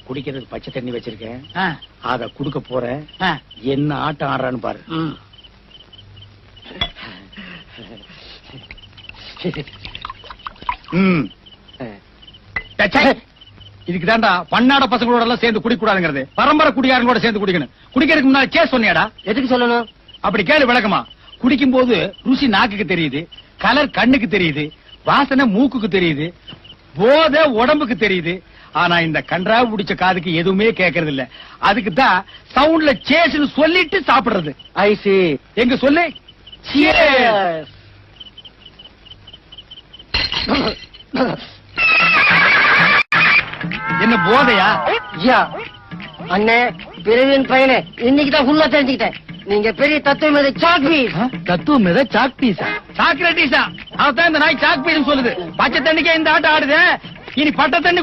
குடிக்கிறதுக்கு பச்சை தண்ணி வச்சிருக்கேன், அத குடுக்க போறேன். என்ன ஆட்டம் ஆடுறான்னு பாரு. இதுக்குதான்டா பன்னாட பசங்களோட எல்லாம் சேர்ந்து குடிக்க கூடாதுங்கிறது. பரம்பரை குடிகாரங்களோட சேர்ந்து குடிக்கணும். குடிக்கிறதுக்கு முன்னாடி கேஸ் சொன்னியாடா? எதுக்கு சொல்லணும்? அப்படி கேளு விளக்கமா. குடிக்கும் போது ருசி நாக்குக்கு தெரியுது, கலர் கண்ணுக்கு தெரியுது, வாசனை மூக்குக்கு தெரியுது, போதை உடம்புக்கு தெரியுது. ஆனா இந்த கன்றாவு பிடிச்ச காதுக்கு எதுவுமே கேட்கறது இல்ல. அதுக்கு தான் சவுண்ட்ல சேஸ்னு சொல்லிட்டு சாப்பிடுறது. ஐசி எங்க சொல்லு. என்ன போதையா? அண்ணே பிறவின் பையனே, இன்னைக்குதான் ஃபுல்லா தெரிஞ்சுக்கிட்டேன். நீங்க பெரிய தத்துவம் மீது சாக் பீஸ். தத்துவம் மீது சாக் பீஸா? சாக்ரட்டிஸா? அவதான் இந்த நாய் சாக் பீஸ் சொல்லுது. பச்சை தண்ணிக்கே இந்த ஆட்டம் ஆடுது. இனி பட்ட தண்ணி